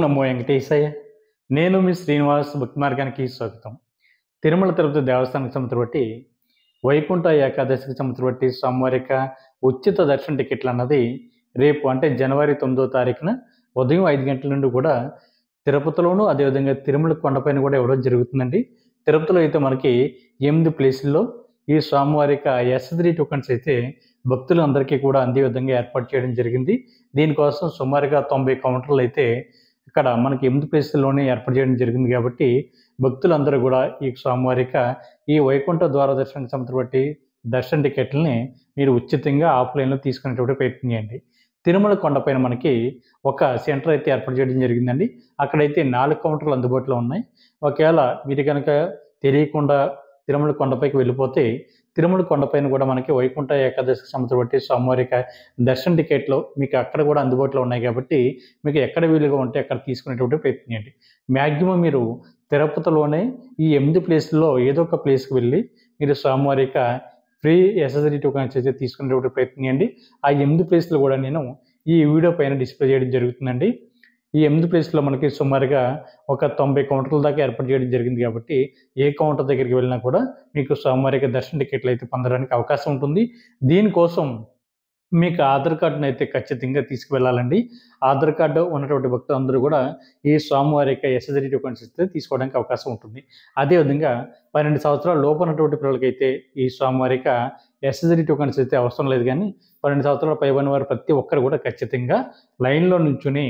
నమో వెంకటేశయ్య. నేను మీ శ్రీనివాస్ భక్తి మార్గానికి స్వాగతం. తిరుమల తిరుపతి దేవస్థానానికి సంబంధించి బట్టి వైకుంఠ ఏకాదశికి సంబంధించి బట్టి సామూహిక ఉచిత దర్శన టికెట్లు అన్నది రేపు అంటే జనవరి 9వ తారీఖున ఉదయం 5 గంటల నుండి కూడా తిరుపతిలోను అదేవిధంగా తిరుమల కొండపైన కూడా ఇవ్వడం జరుగుతుందండి. తిరుపతిలో అయితే మనకి 8 ప్లేసుల్లో ఈ స్వామివారిక ఎస్3 టోకన్స్ అయితే భక్తులందరికీ కూడా అందే విధంగా ఏర్పాటు చేయడం జరిగింది. దీనికోసం సుమారుగా 90 కౌంటర్లు అయితే ఇక్కడ మనకి 8 ప్లేసుల్లోనే ఏర్పాటు చేయడం జరిగింది కాబట్టి భక్తులందరూ కూడా ఈ స్వామివారిక ఈ వైకుంఠ ద్వార దర్శనానికి సంబంధించి దర్శన టికెట్లని మీరు ఉచితంగా ఆఫ్లైన్లో తీసుకునేటువంటి ప్రయత్నం చేయండి. తిరుమల కొండపైన మనకి ఒక సెంటర్ అయితే ఏర్పాటు చేయడం జరిగిందండి. అక్కడైతే 4 కౌంటర్లు అందుబాటులో ఉన్నాయి. ఒకవేళ మీరు కనుక తెలియకుండా తిరుమల కొండపైకి వెళ్ళిపోతే తిరుమల కొండపైన కూడా మనకి వైకుంఠ ఏకాదశికి సంబంధించి స్వామివారిక దర్శన టికెట్లు మీకు అక్కడ కూడా అందుబాటులో ఉన్నాయి కాబట్టి మీకు ఎక్కడ వీలుగా ఉంటే అక్కడ తీసుకునేటువంటి ప్రయత్నం చేయండి. మ్యాక్సిమం మీరు తిరుపతిలోనే ఈ 8 ప్లేసుల్లో ఏదో ఒక ప్లేస్కి వెళ్ళి మీరు స్వామివారిక ఫ్రీ ఎస్ఎస్డి టోకన్స్ అయితే తీసుకునేటువంటి ప్రయత్నం చేయండి. ఆ 8 ప్లేస్లు కూడా నేను ఈ వీడియో పైన డిస్ప్లే చేయడం జరుగుతుందండి. ఈ 8 ప్లేస్లో మనకి సుమారుగా ఒక 90 కౌంటర్ల దాకా ఏర్పాటు చేయడం జరిగింది కాబట్టి ఏ కౌంటర్ దగ్గరికి వెళ్ళినా కూడా మీకు స్వామివారిక దర్శన టికెట్లు అయితే పొందడానికి అవకాశం ఉంటుంది. దీనికోసం మీకు ఆధార్ కార్డును అయితే ఖచ్చితంగా తీసుకువెళ్ళాలండి. ఆధార్ కార్డు ఉన్నటువంటి భక్తులందరూ కూడా ఈ స్వామివారిక ఎస్ఎస్డి టోకన్స్ అయితే తీసుకోవడానికి అవకాశం ఉంటుంది. అదేవిధంగా 12 సంవత్సరాల లోపు ఉన్నటువంటి పిల్లలకైతే ఈ స్వామివారిక ఎస్ఎస్డి టోకన్స్ అయితే అవసరం లేదు, కానీ 12 సంవత్సరాల పైబడిన వారు ప్రతి ఒక్కరు కూడా ఖచ్చితంగా లైన్లో నుంచుని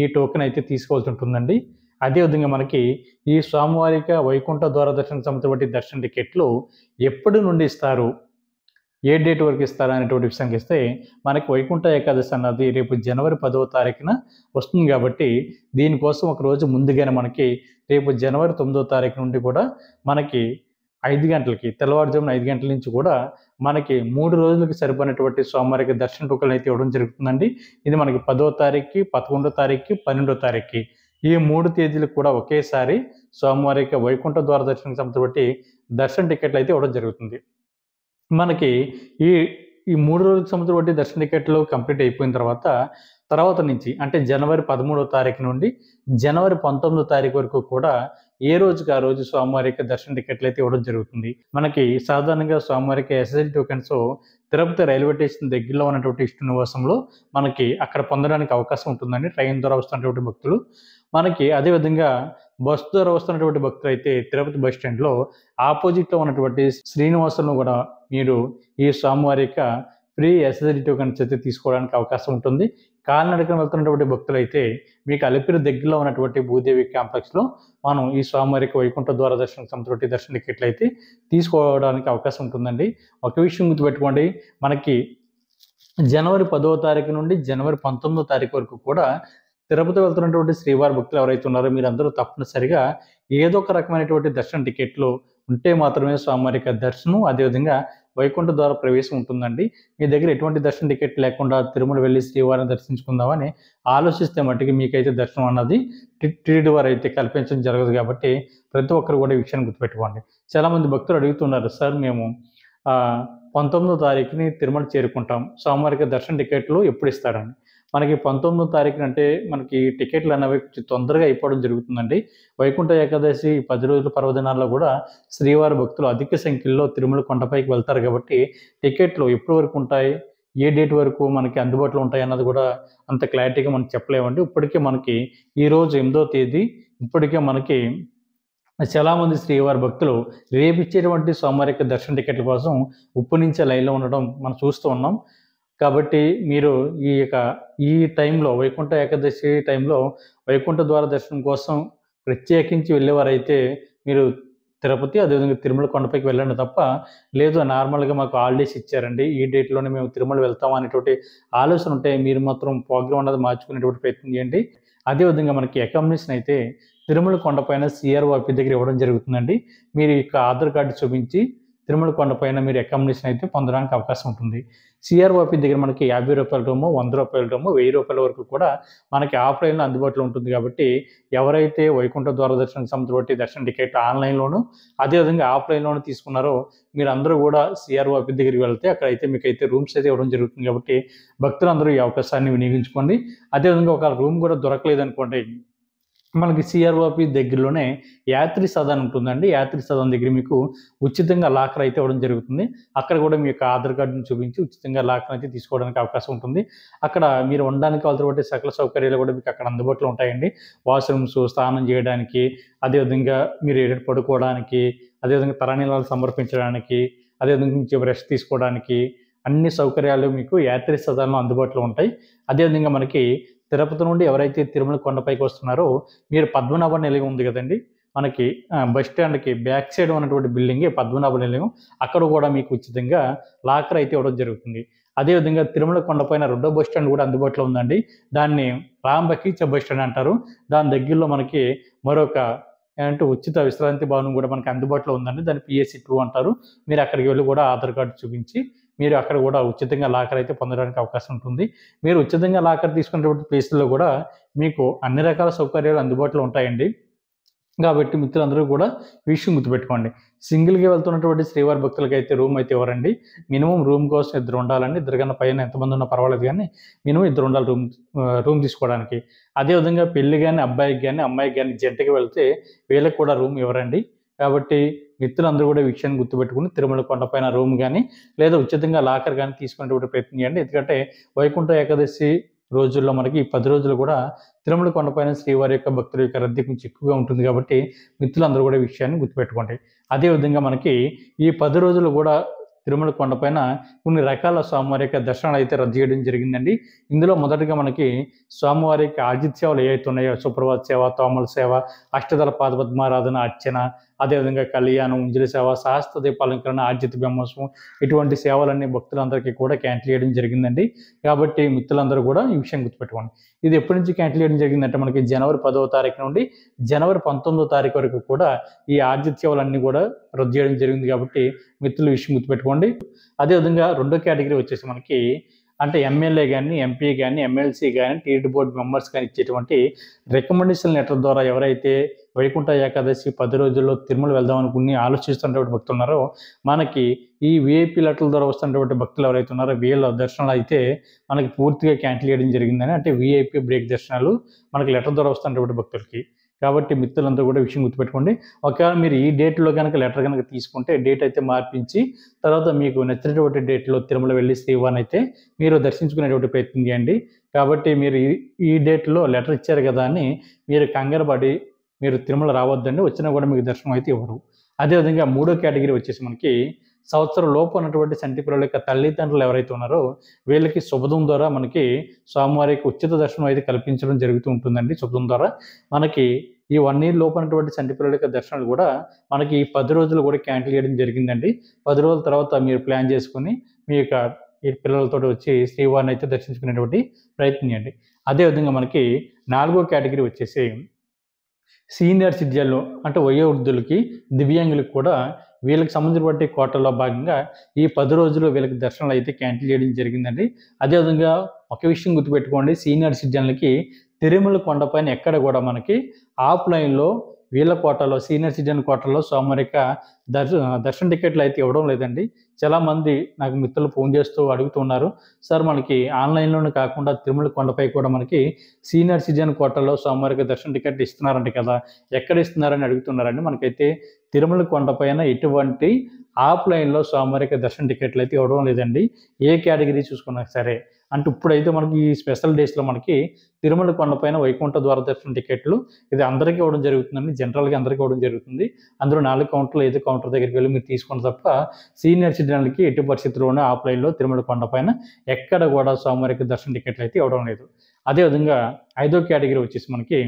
ఈ టోకెన్ అయితే తీసుకోవాల్సి ఉంటుందండి. అదేవిధంగా మనకి ఈ స్వామివారిక వైకుంఠ ద్వార దర్శనం సంబంధించిన దర్శన టికెట్లు ఎప్పటి నుండి ఇస్తారు, ఏ డేట్ వరకు ఇస్తారా అనేటువంటి విషయానికి ఇస్తే మనకి వైకుంఠ ఏకాదశి అన్నది రేపు జనవరి 10వ తారీఖున వస్తుంది కాబట్టి దీనికోసం ఒక రోజు ముందుగానే మనకి రేపు జనవరి 9వ తారీఖు నుండి కూడా మనకి 5 గంటలకి తెల్లవారుజామున 5 గంటల నుంచి కూడా మనకి 3 రోజులకి సరిపడినటువంటి స్వామివారికి దర్శన టోకెన్లు అయితే ఇవ్వడం జరుగుతుందండి. ఇది మనకి 10వ తారీఖుకి 11వ తారీఖుకి 12వ తారీఖుకి ఈ 3 తేదీలకు కూడా ఒకేసారి స్వామివారికి వైకుంఠ ద్వార దర్శనానికి సంబంధించి దర్శన టికెట్లు అయితే ఇవ్వడం జరుగుతుంది. మనకి ఈ ఈ 3 రోజులకు సంబంధించి దర్శన టికెట్లు కంప్లీట్ అయిపోయిన తర్వాత నుంచి అంటే జనవరి 13వ తారీఖు నుండి జనవరి 19వ తారీఖు వరకు కూడా ఏ రోజుకి ఆ రోజు స్వామివారికి దర్శన టికెట్లు అయితే ఇవ్వడం జరుగుతుంది. మనకి సాధారణంగా స్వామివారికి SSD tokens Tirupati railway station దగ్గరలో ఉన్నటువంటి ఇష్ట నివాసంలో మనకి అక్కడ పొందడానికి అవకాశం ఉంటుందండి. ట్రైన్ ద్వారా వస్తున్నటువంటి భక్తులు మనకి అదేవిధంగా బస్సు ద్వారా వస్తున్నటువంటి భక్తులు అయితే తిరుపతి బస్ స్టాండ్లో ఆపోజిట్లో ఉన్నటువంటి శ్రీనివాసంలో కూడా మీరు ఈ స్వామివారిక ఫ్రీ ఎస్ఎస్డి టోకెన్స్ అయితే తీసుకోవడానికి అవకాశం ఉంటుంది. కాలినడకన వెళ్తున్నటువంటి భక్తులు అయితే మీకు అలిపిరి దగ్గరలో ఉన్నటువంటి భూదేవి కాంప్లెక్స్లో మనం ఈ స్వామివారికి వైకుంఠ ద్వార దర్శనం సంబంధించిన దర్శన టికెట్లు అయితే తీసుకోవడానికి అవకాశం ఉంటుందండి. ఒక విషయం గుర్తుపెట్టుకోండి, మనకి జనవరి 10వ తారీఖు నుండి జనవరి 19వ తారీఖు వరకు కూడా తిరుపతి వెళ్తున్నటువంటి శ్రీవారి భక్తులు ఎవరైతే ఉన్నారో మీరందరూ తప్పనిసరిగా ఏదో ఒక రకమైనటువంటి దర్శన టికెట్లు ఉంటే మాత్రమే స్వామివారిక దర్శనం అదేవిధంగా వైకుంఠ ద్వార ప్రవేశం ఉంటుందండి. మీ దగ్గర ఎటువంటి దర్శన టికెట్ లేకుండా తిరుమల వెళ్ళి శ్రీవారిని దర్శించుకుందామని ఆలోచిస్తే మట్టుకు మీకైతే దర్శనం అన్నది టీటీడీ వారు అయితే కల్పించడం జరగదు కాబట్టి ప్రతి ఒక్కరు కూడా ఈ విషయాన్ని గుర్తుపెట్టుకోండి. చాలామంది భక్తులు అడుగుతున్నారు, సార్ మేము 19వ తారీఖుని తిరుమల చేరుకుంటాం, స్వామివారికి దర్శన టికెట్లు ఎప్పుడు ఇస్తారని. మనకి 19వ తారీఖున అంటే మనకి టికెట్లు అనేవి కొంచెం తొందరగా అయిపోవడం జరుగుతుందండి. వైకుంఠ ఏకాదశి 10 రోజుల పర్వదినాల్లో కూడా శ్రీవారి భక్తులు అధిక సంఖ్యలో తిరుమల కొండపైకి వెళ్తారు కాబట్టి టికెట్లు ఎప్పటి వరకు ఉంటాయి, ఏ డేట్ వరకు మనకి అందుబాటులో ఉంటాయి అన్నది కూడా అంత క్లారిటీగా మనం చెప్పలేమండి. ఇప్పటికే మనకి ఈరోజు 8వ తేదీ, ఇప్పటికే మనకి చాలామంది శ్రీవారి భక్తులు రేపు ఇచ్చేటువంటి స్వామివారికి దర్శన టికెట్ల కోసం నుంచే లైన్లో ఉండడం మనం చూస్తూ ఉన్నాం. కాబట్టి మీరు ఈ టైంలో వైకుంఠ ఏకాదశి టైంలో వైకుంఠ ద్వార దర్శనం కోసం ప్రత్యేకించి వెళ్ళేవారైతే మీరు తిరుపతి అదేవిధంగా తిరుమల కొండపైకి వెళ్ళండి తప్ప లేదు నార్మల్గా మాకు హాలిడేస్ ఇచ్చారండి ఈ డేట్లోనే మేము తిరుమల వెళ్తాం అనేటువంటి ఆలోచన ఉంటే మీరు మాత్రం ప్రోగ్రామ్ అన్నది మార్చుకునేటువంటి ప్రయత్నం చేయండి. అదేవిధంగా మనకి అకామిడేషన్ అయితే తిరుమల కొండపైన సిఆర్ఓ ఆఫీస్ దగ్గర ఇవ్వడం జరుగుతుందండి. మీరు ఆధార్ కార్డు చూపించి తిరుమల కొండపైన మీరు అకామిడేషన్ అయితే పొందడానికి అవకాశం ఉంటుంది. సిఆర్ఓ ఆఫీస్ దగ్గర మనకి 50 రూపాయల రూము, 100 రూపాయల రూము, 1000 రూపాయల వరకు కూడా మనకి ఆఫ్లైన్లో అందుబాటులో ఉంటుంది కాబట్టి ఎవరైతే వైకుంఠ ద్వార దర్శనం సంబంధించి దర్శన టికెట్ ఆన్లైన్లోను అదేవిధంగా ఆఫ్లైన్లోను తీసుకున్నారో మీరందరూ కూడా సిఆర్ఓ ఆఫీస్ దగ్గరికి వెళ్తే అక్కడైతే మీకైతే రూమ్స్ అయితే ఇవ్వడం జరుగుతుంది కాబట్టి భక్తులందరూ ఈ అవకాశాన్ని వినియోగించుకోండి. అదేవిధంగా ఒక రూమ్ కూడా దొరకలేదు అనుకోండి, మనకి సిఆర్ఓపి దగ్గరలోనే యాత్రి సదన్ ఉంటుందండి. యాత్రి సదన్ దగ్గర మీకు ఉచితంగా లాకర్ అయితే ఇవ్వడం జరుగుతుంది. అక్కడ కూడా మీ యొక్క ఆధార్ కార్డుని చూపించి ఉచితంగా లాకర్ అయితే తీసుకోవడానికి అవకాశం ఉంటుంది. అక్కడ మీరు ఉండడానికి కావాల్సినటువంటి సకల సౌకర్యాలు కూడా మీకు అక్కడ అందుబాటులో ఉంటాయండి. వాష్‌రూమ్స్, స్నానం చేయడానికి, అదేవిధంగా మీరు పడుకోవడానికి, అదేవిధంగా తలనీలాలు సమర్పించడానికి, అదేవిధంగా కొంచెం రెస్ట్ తీసుకోవడానికి అన్ని సౌకర్యాలు మీకు యాత్రి సదన్‌లో అందుబాటులో ఉంటాయి. అదేవిధంగా మనకి తిరుపతి నుండి ఎవరైతే తిరుమల కొండపైకి వస్తున్నారో మీరు పద్మనాభ నిలయం ఉంది కదండీ! మనకి బస్ స్టాండ్‌కి బ్యాక్ సైడ్ ఉన్నటువంటి బిల్డింగే పద్మనాభ నిలయం. అక్కడ కూడా మీకు ఉచితంగా లాకర్ అయితే ఇవ్వడం జరుగుతుంది. అదేవిధంగా తిరుమల కొండపైన రెండో బస్ స్టాండ్ కూడా అందుబాటులో ఉందండి. దాన్ని రాంబకీచ బస్ స్టాండ్ అంటారు. దాని దగ్గరలో మనకి మరొక ఉచిత విశ్రాంతి భవనం కూడా మనకి అందుబాటులో ఉందండి. దాన్ని పిఎస్సి 2 అంటారు. మీరు అక్కడికి వెళ్లి కూడా ఆధార్ కార్డ్ చూపించి మీరు అక్కడ కూడా ఉచితంగా లాకర్ అయితే పొందడానికి అవకాశం ఉంటుంది. మీరు ఉచితంగా లాకర్ తీసుకున్నటువంటి ప్లేస్‌లో కూడా మీకు అన్ని రకాల సౌకర్యాలు అందుబాటులో ఉంటాయండి. కాబట్టి మిత్రులందరూ కూడా ఈ విషయం గుర్తుపెట్టుకోండి. సింగిల్‌గా వెళ్తున్నటువంటి శ్రీవారి భక్తులకైతే రూమ్ అయితే ఇవ్వరండి. మినిమమ్ రూమ్ కోసం ఇద్దరు ఉండాలండి. ఇద్దరు కన్నా పైన ఎంతమంది ఉన్నా పర్వాలేదు గానీ మినిమమ్ ఇద్దరు ఉండాలి రూమ్ తీసుకోవడానికి. అదేవిధంగా పెళ్లి గాని అబ్బాయికి గాని, అమ్మాయికి గాని జంటగా వెళ్తే వీళ్ళకి కూడా రూమ్ ఇవ్వరండి. కాబట్టి మిత్రులందరూ కూడా ఈ విషయాన్ని గుర్తుపెట్టుకొని తిరుమల కొండపైన రూమ్ గాని, లేదా ఉచితంగా లాకర్ గాని తీసుకునేటువంటి ప్రయత్నం చేయండి. ఎందుకంటే వైకుంఠ ఏకాదశి రోజుల్లో మనకి ఈ 10 రోజులు కూడా తిరుమల కొండపైన శ్రీవారి యొక్క భక్తుల యొక్క రద్దీ కొంచెం ఎక్కువగా ఉంటుంది కాబట్టి మిత్రులందరూ కూడా ఈ విషయాన్ని గుర్తుపెట్టుకోండి. అదేవిధంగా మనకి ఈ 10 రోజులు కూడా తిరుమల కొండపైన కొన్ని రకాల స్వామివారి యొక్క దర్శనాలు అయితే రద్దు చేయడం జరిగిందండి. ఇందులో మొదటగా మనకి స్వామివారి యొక్క ఆర్జిత సేవలు ఏవైతే ఉన్నాయో సుప్రభాత సేవ, తోమల సేవ, అష్టదళ పాదపద్మారాధన, అర్చన, అదేవిధంగా కళ్యాణం, ఉంజలి సేవ, సహస్ర దీపాలంకరణ, ఆర్జిత బ్రహ్మోత్సవం ఇటువంటి సేవలన్నీ భక్తులందరికీ కూడా క్యాన్సిల్ చేయడం జరిగిందండి. కాబట్టి మిత్రులందరూ కూడా ఈ విషయం గుర్తుపెట్టుకోండి. ఇది ఎప్పటి నుంచి క్యాన్సిల్ చేయడం జరిగిందంటే మనకి జనవరి 10వ తారీఖు నుండి జనవరి 19వ తారీఖు వరకు కూడా ఈ ఆర్జిత సేవలన్నీ కూడా రద్దు చేయడం జరిగింది కాబట్టి మిత్రులు ఈ విషయం గుర్తుపెట్టుకోండి. అదేవిధంగా రెండో కేటగిరీ వచ్చేసి మనకి అంటే ఎమ్మెల్యే గాని, ఎంపీ గాని, ఎమ్మెల్సీ గాని, టీటీడీ బోర్డ్ మెంబర్స్ గాని ఇచ్చేటువంటి రికమెండేషన్ లెటర్ ద్వారా ఎవరైతే వైకుంఠ ఏకాదశి 10 రోజుల్లో తిరుమల వెళ్దాం అనుకుని ఆలోచిస్తున్నటువంటి భక్తులు ఉన్నారో మనకి ఈ వీఐపీ లెటర్ల ద్వారా వస్తున్నటువంటి భక్తులు ఎవరైతే ఉన్నారో వీళ్ళ దర్శనాలు అయితే మనకి పూర్తిగా క్యాన్సిల్ చేయడం జరిగిందని అంటే వీఐపీ బ్రేక్ దర్శనాలు మనకి లెటర్ ద్వారా వస్తున్నటువంటి భక్తులకి. కాబట్టి మిత్రులందరూ కూడా విషయం గుర్తుపెట్టుకోండి. ఒకవేళ మీరు ఈ డేట్‌లో గనక లెటర్ గనక తీసుకుంటే డేట్ అయితే మార్పించి తర్వాత మీకు నచ్చినటువంటి డేట్‌లో తిరుమల వెళ్లి శ్రీవారిని అయితే మీరు దర్శించుకునేటువంటి ప్రయత్నం చేయండి. కాబట్టి మీరు ఈ డేట్‌లో లెటర్ ఇచ్చారు కదా అని మీరు కంగారు పడి మీరు తిరుమల రావద్దండి. వచ్చినా కూడా మీకు దర్శనం అయితే ఇవ్వరు. అదేవిధంగా మూడో కేటగిరీ వచ్చేసి మనకి సంవత్సరం లోపు ఉన్నటువంటి చంటి పిల్లల యొక్క తల్లిదండ్రులు ఎవరైతే ఉన్నారో వీళ్ళకి శుభదం ద్వారా మనకి స్వామివారికి ఉచిత దర్శనం అయితే కల్పించడం జరుగుతూ ఉంటుందండి. శుభదం ద్వారా మనకి ఈ 1 ఇయర్ లోపు ఉన్నటువంటి చంటి పిల్లల యొక్క దర్శనాలు కూడా మనకి ఈ 10 రోజులు కూడా క్యాన్సిల్ చేయడం జరిగిందండి. 10 రోజుల తర్వాత మీరు ప్లాన్ చేసుకొని మీ యొక్క ఈ పిల్లలతోటి వచ్చి శ్రీవారిని అయితే దర్శించుకునేటువంటి ప్రయత్నం చేయండి. అదేవిధంగా మనకి నాలుగో కేటగిరీ వచ్చేసి సీనియర్ సిటిజన్లు అంటే వయోవృద్ధులకి, దివ్యాంగులకు కూడా వీళ్ళకి సంబంధించినటువంటి కోటాలో భాగంగా ఈ 10 రోజులు వీళ్ళకి దర్శనాలు అయితే క్యాన్సిల్ చేయడం జరిగిందండి. అదేవిధంగా ఒక విషయం గుర్తుపెట్టుకోండి సీనియర్ సిటిజన్లకి తిరుమల కొండపైన ఎక్కడ కూడా మనకి ఆఫ్‌లైన్‌లో వీళ్ళ కోటాలో సీనియర్ సిటిజన్ కోటాలో స్వామివారి యొక్క దర్శన టికెట్లు అయితే ఇవ్వడం లేదండి. చాలామంది నాకు మిత్రులు ఫోన్ చేస్తూ అడుగుతూ ఉన్నారు. సార్ మనకి ఆన్‌లైన్‌లోనే కాకుండా తిరుమల కొండపై కూడా మనకి సీనియర్ సిటిజన్ కోటాలో స్వామివారికి దర్శన టికెట్ ఇస్తున్నారంట కదా! ఎక్కడ ఇస్తున్నారని అడుగుతున్నారండి. మనకైతే తిరుమల కొండపైన ఎటువంటి ఆఫ్‌లైన్‌లో స్వామివారికి దర్శన టికెట్లు అయితే ఇవ్వడం లేదండి. ఏ కేటగిరీ చూసుకున్నా సరే. అంటే ఇప్పుడైతే మనకి ఈ స్పెషల్ డేస్‌లో మనకి తిరుమల కొండపైన వైకుంఠ ద్వార దర్శన టికెట్లు ఇది అందరికీ ఇవ్వడం జరుగుతుందండి. జనరల్‌గా అందరికీ ఇవ్వడం జరుగుతుంది. అందులో 4 కౌంటర్‌లో ఏదో కౌంటర్ దగ్గరికి వెళ్లి మీరు తీసుకోండి తప్ప సీనియర్ సిటిజన్‌లకి ఎట్టి పరిస్థితుల్లోనూ ఆఫ్‌లైన్‌లో తిరుమల కొండపైన ఎక్కడ కూడా స్వామివారికి దర్శన టికెట్లు అయితే ఇవ్వడం లేదు. అదేవిధంగా ఐదో కేటగిరీ వచ్చేసి మనకి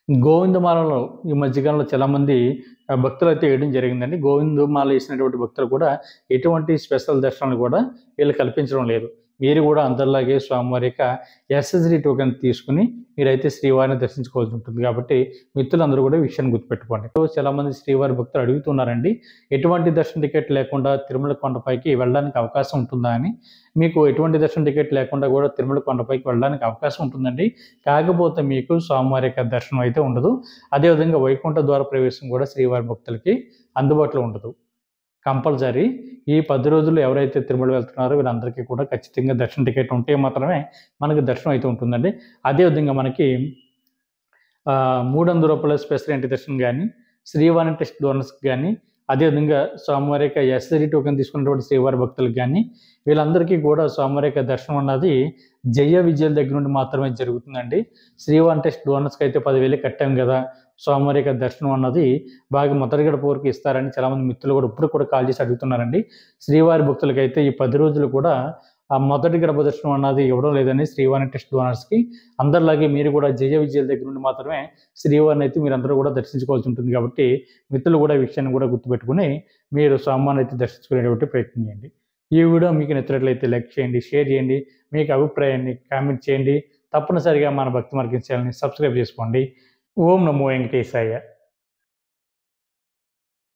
గోవిందమాలలో ఈ మధ్యకాలంలో చాలామంది భక్తులైతే వేయడం జరిగిందండి. గోవిందమాల వేసినటువంటి భక్తులు కూడా ఎటువంటి స్పెషల్ దర్శనాలు కూడా వీళ్ళు కల్పించడం లేదు. మీరు కూడా అందరిలాగే స్వామివారి యొక్క ఎస్ఎస్‌డి టోకెన్ తీసుకొని మీరైతే శ్రీవారిని దర్శించుకోవాల్సి ఉంటుంది. కాబట్టి మిత్రులందరూ కూడా ఈ విషయాన్ని గుర్తుపెట్టుకోండి. చాలామంది శ్రీవారి భక్తులు అడుగుతున్నారండి. ఎటువంటి దర్శన టికెట్ లేకుండా తిరుమల కొండపైకి వెళ్ళడానికి అవకాశం ఉంటుందా అని. మీకు ఎటువంటి దర్శన టికెట్ లేకుండా కూడా తిరుమల కొండపైకి వెళ్ళడానికి అవకాశం ఉంటుందండి. కాకపోతే మీకు స్వామివారి యొక్క దర్శనం అయితే ఉండదు. అదేవిధంగా వైకుంఠ ద్వార ప్రవేశం కూడా శ్రీవారి భక్తులకి అందుబాటులో ఉండదు. కంపల్సరీ ఈ 10 రోజులు ఎవరైతే తిరుమల వెళ్తున్నారో వీళ్ళందరికీ కూడా ఖచ్చితంగా దర్శన టికెట్ ఉంటే మాత్రమే మనకి దర్శనం అయితే ఉంటుందండి. అదేవిధంగా మనకి రూ. 300 స్పెషల్ ఎంట్రీ దర్శనం కానీ, శ్రీవారి టెస్ట్ డోనర్స్కి కానీ, అదేవిధంగా స్వామివారి యొక్క ఎస్ఐడి టోకెన్ తీసుకున్నటువంటి శ్రీవారి భక్తులకు కానీ వీళ్ళందరికీ కూడా స్వామివారి యొక్క దర్శనం అన్నది జయ విజయాల దగ్గర నుండి మాత్రమే జరుగుతుందండి. శ్రీవారి టెస్ట్ డోనర్స్కి అయితే 10,000 కట్టాం కదా, స్వామివారి యొక్క దర్శనం అన్నది బాగా మొదటి గడప వరకు ఇస్తారని చాలామంది మిత్రులు కూడా ఇప్పుడు కూడా కాల్ చేసి అడుగుతున్నారండి. శ్రీవారి భక్తులకైతే ఈ 10 రోజులు కూడా ఆ మొదటి గడప దర్శనం అన్నది ఇవ్వడం లేదని శ్రీవారి టెస్ట్ డోనర్స్కి. అందరిలాగే మీరు కూడా జయ విజయాల దగ్గర నుండి మాత్రమే శ్రీవారిని అయితే మీరందరూ కూడా దర్శించుకోవాల్సి ఉంటుంది. కాబట్టి మిత్రులు కూడా ఈ విషయాన్ని కూడా గుర్తుపెట్టుకుని మీరు స్వామివారిని అయితే దర్శించుకునేటువంటి ప్రయత్నం చేయండి. ఈ వీడియో మీకు నచ్చినట్లయితే లైక్ చేయండి, షేర్ చేయండి, మీకు అభిప్రాయాన్ని కామెంట్ చేయండి. తప్పనిసరిగా మన భక్తి మార్గం ఛానల్ని సబ్స్క్రైబ్ చేసుకోండి. ఓం నమో వెంకటేశాయ.